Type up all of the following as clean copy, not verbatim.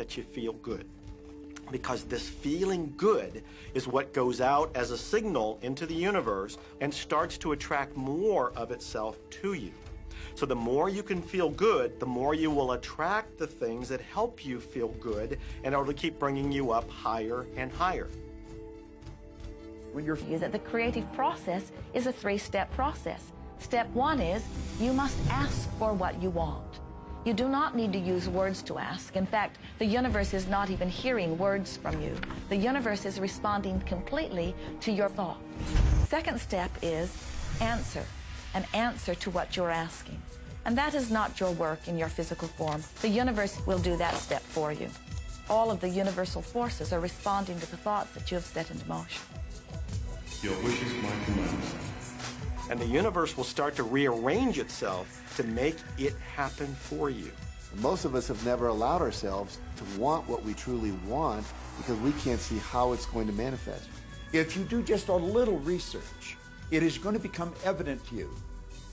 that you feel good. Because this feeling good is what goes out as a signal into the universe and starts to attract more of itself to you. So the more you can feel good, the more you will attract the things that help you feel good, and it'll keep bringing you up higher and higher. When you're that the creative process is a three-step process. Step one is you must ask for what you want. You do not need to use words to ask. In fact, the universe is not even hearing words from you. The universe is responding completely to your thought. Second step is answer, an answer to what you're asking. And that is not your work in your physical form. The universe will do that step for you. All of the universal forces are responding to the thoughts that you have set into motion. Your wish is my command. And the universe will start to rearrange itself to make it happen for you. Most of us have never allowed ourselves to want what we truly want because we can't see how it's going to manifest. If you do just a little research, it is going to become evident to you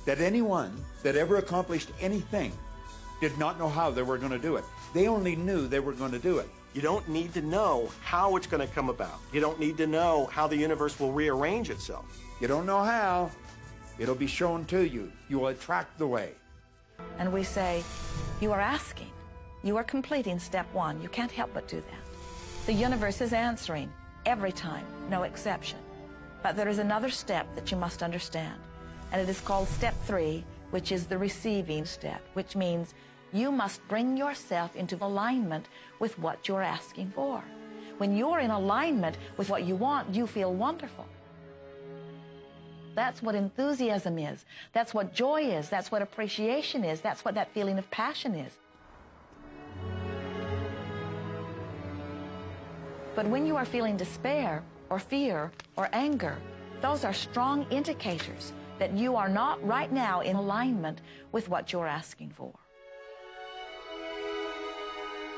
that anyone that ever accomplished anything did not know how they were going to do it. They only knew they were going to do it. You don't need to know how it's going to come about. You don't need to know how the universe will rearrange itself. You don't know how. It'll be shown to you. You will attract the way. And we say, you are asking. You are completing step one. You can't help but do that. The universe is answering every time, no exception. But there is another step that you must understand. And it is called step three, which is the receiving step, which means you must bring yourself into alignment with what you're asking for. When you're in alignment with what you want, you feel wonderful. That's what enthusiasm is. That's what joy is. That's what appreciation is. That's what that feeling of passion is. But when you are feeling despair or fear or anger, those are strong indicators that you are not right now in alignment with what you're asking for.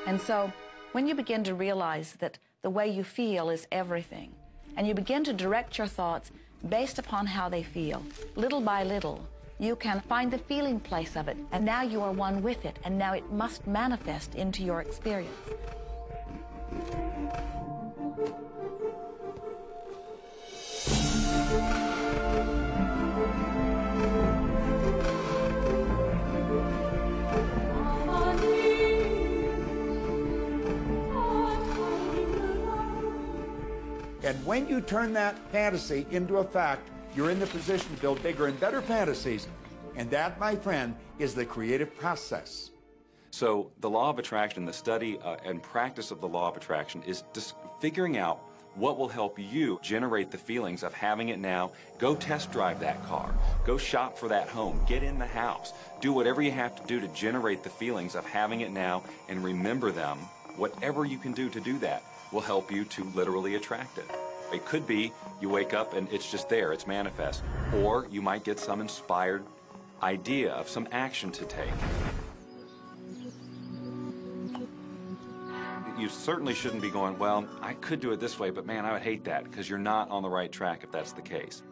And so when you begin to realize that the way you feel is everything, and you begin to direct your thoughts based upon how they feel, little by little, you can find the feeling place of it, and now you are one with it, and now it must manifest into your experience. And when you turn that fantasy into a fact, you're in the position to build bigger and better fantasies. And that, my friend, is the creative process. So the law of attraction, the study and practice of the law of attraction is just figuring out what will help you generate the feelings of having it now. Go test drive that car. Go shop for that home. Get in the house. Do whatever you have to do to generate the feelings of having it now, and remember them. Whatever you can do to do that will help you to literally attract it. It could be you wake up and it's just there, it's manifest. Or you might get some inspired idea of some action to take. You certainly shouldn't be going, well, I could do it this way, but man, I would hate that, because you're not on the right track if that's the case.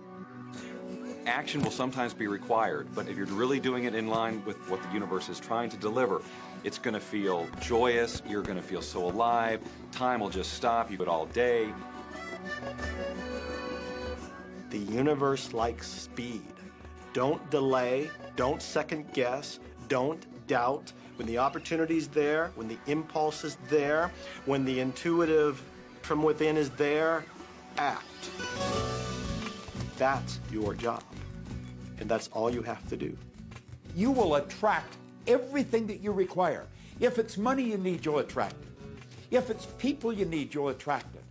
Action will sometimes be required, but if you're really doing it in line with what the universe is trying to deliver, it's going to feel joyous, you're going to feel so alive, time will just stop, you do it all day. The universe likes speed. Don't delay, don't second guess, don't doubt. When the opportunity's there, when the impulse is there, when the intuitive from within is there, act. That's your job. And that's all you have to do. You will attract everything that you require. If it's money you need, you'll attract it. If it's people you need, you'll attract it.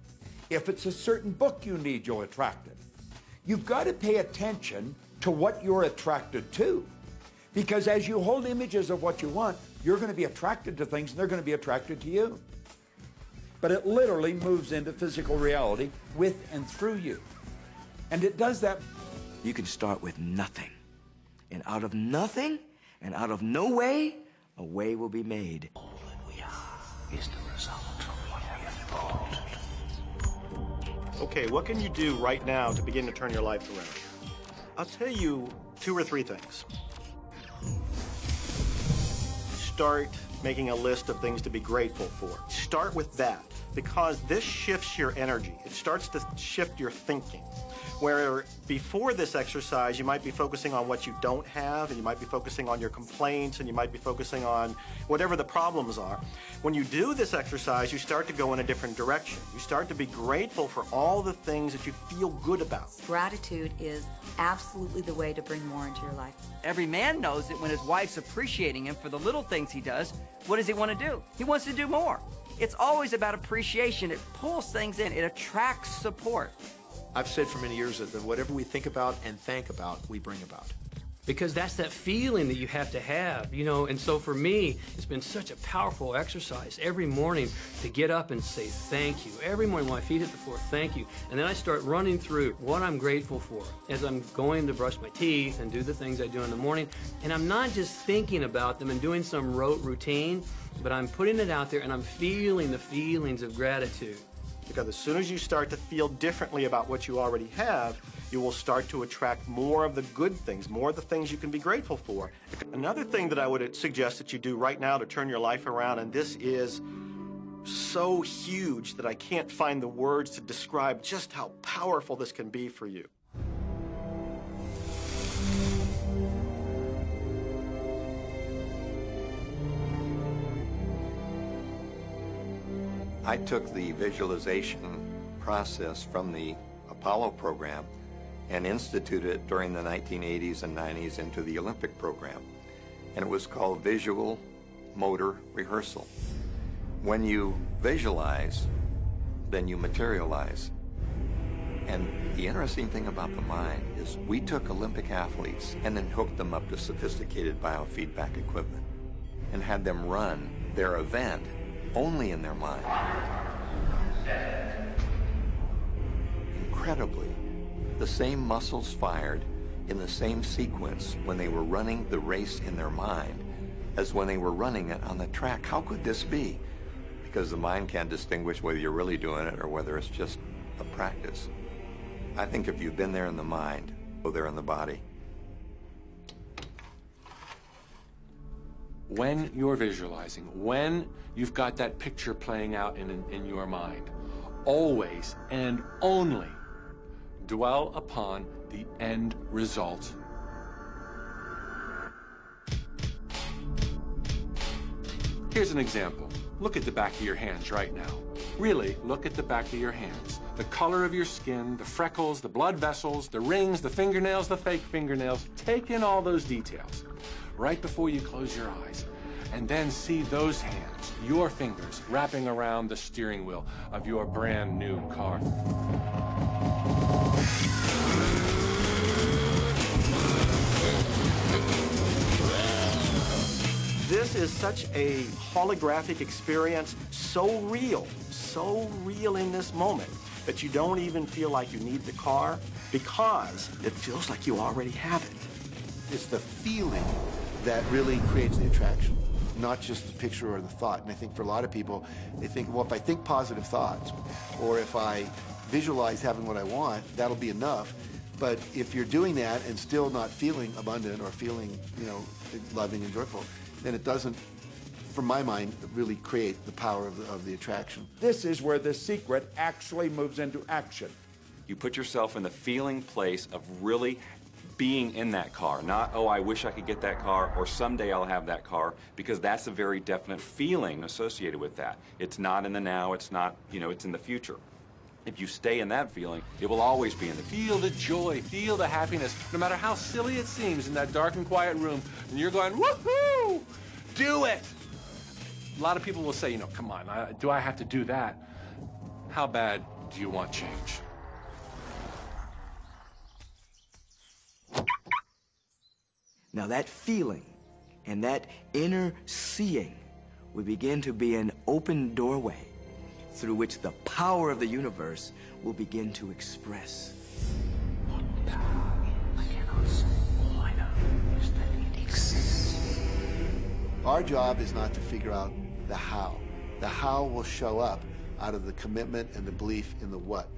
If it's a certain book you need, you'll attract it. You've got to pay attention to what you're attracted to. Because as you hold images of what you want, you're going to be attracted to things, and they're going to be attracted to you. But it literally moves into physical reality with and through you. And it does that. You can start with nothing. And out of nothing, and out of no way, a way will be made. All that we are is the result of what we have thought. Okay, what can you do right now to begin to turn your life around? I'll tell you 2 or 3 things. Start making a list of things to be grateful for. Start with that, because this shifts your energy. It starts to shift your thinking. Where before this exercise, you might be focusing on what you don't have, and you might be focusing on your complaints, and you might be focusing on whatever the problems are. When you do this exercise, you start to go in a different direction. You start to be grateful for all the things that you feel good about. Gratitude is absolutely the way to bring more into your life. Every man knows that when his wife's appreciating him for the little things he does, what does he want to do? He wants to do more. It's always about appreciation. It pulls things in. It attracts support. I've said for many years that whatever we think about and thank about, we bring about. Because that's that feeling that you have to have, you know, and so for me, it's been such a powerful exercise every morning to get up and say thank you. Every morning when my feet hit the floor, thank you. And then I start running through what I'm grateful for as I'm going to brush my teeth and do the things I do in the morning. And I'm not just thinking about them and doing some rote routine, but I'm putting it out there and I'm feeling the feelings of gratitude. Because as soon as you start to feel differently about what you already have, you will start to attract more of the good things, more of the things you can be grateful for. Another thing that I would suggest that you do right now to turn your life around, and this is so huge that I can't find the words to describe just how powerful this can be for you. I took the visualization process from the Apollo program and instituted it during the 1980s and 90s into the Olympic program. And it was called Visual Motor Rehearsal. When you visualize, then you materialize. And the interesting thing about the mind is we took Olympic athletes and then hooked them up to sophisticated biofeedback equipment and had them run their event only in their mind. Incredibly, the same muscles fired in the same sequence when they were running the race in their mind as when they were running it on the track. How could this be? Because the mind can't distinguish whether you're really doing it or whether it's just a practice. I think if you've been there in the mind, go there in the body. When you're visualizing, when you've got that picture playing out in your mind, always and only dwell upon the end result. Here's an example. Look at the back of your hands right now. Really, look at the back of your hands. The color of your skin, the freckles, the blood vessels, the rings, the fingernails, the fake fingernails. Take in all those details right before you close your eyes. And then see those hands, your fingers, wrapping around the steering wheel of your brand new car. This is such a holographic experience, so real in this moment, that you don't even feel like you need the car because it feels like you already have it. It's the feeling that really creates the attraction, not just the picture or the thought. And I think for a lot of people, they think, well, if I think positive thoughts, or if I visualize having what I want, that'll be enough. But if you're doing that and still not feeling abundant or feeling, you know, loving and joyful, then it doesn't, from my mind, really create the power of the attraction. This is where the secret actually moves into action. You put yourself in the feeling place of really being in that car, not, oh, I wish I could get that car, or someday I'll have that car, because that's a very definite feeling associated with that. It's not in the now, it's not, you know, it's in the future. If you stay in that feeling, it will always be in the feel the joy, feel the happiness, no matter how silly it seems in that dark and quiet room, and you're going, woohoo, do it. A lot of people will say, you know, come on, do I have to do that? How bad do you want change? Now that feeling and that inner seeing will begin to be an open doorway through which the power of the universe will begin to express. What power? I cannot say. All I know is that it exists. Our job is not to figure out the how. The how will show up out of the commitment and the belief in the what.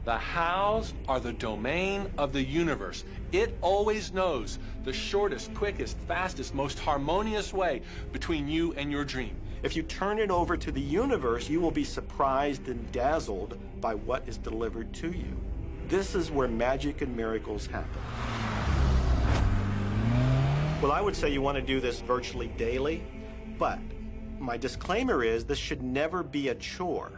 The hows are the domain of the universe. It always knows the shortest, quickest, fastest, most harmonious way between you and your dream. If you turn it over to the universe, you will be surprised and dazzled by what is delivered to you. This is where magic and miracles happen. Well, I would say you want to do this virtually daily, but my disclaimer is this should never be a chore.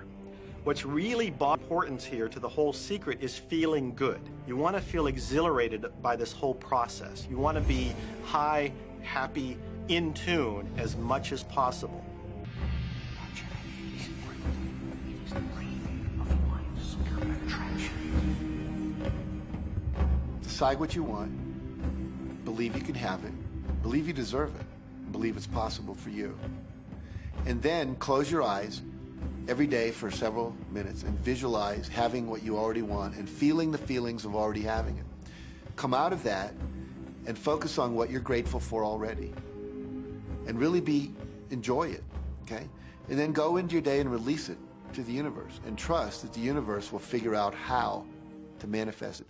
What's really important here to the whole secret is feeling good. You want to feel exhilarated by this whole process. You want to be high, happy, in tune as much as possible. Decide what you want, believe you can have it, believe you deserve it, believe it's possible for you. And then close your eyes every day for several minutes and visualize having what you already want and feeling the feelings of already having it. Come out of that and focus on what you're grateful for already. And really enjoy it, okay? And then go into your day and release it to the universe and trust that the universe will figure out how to manifest it.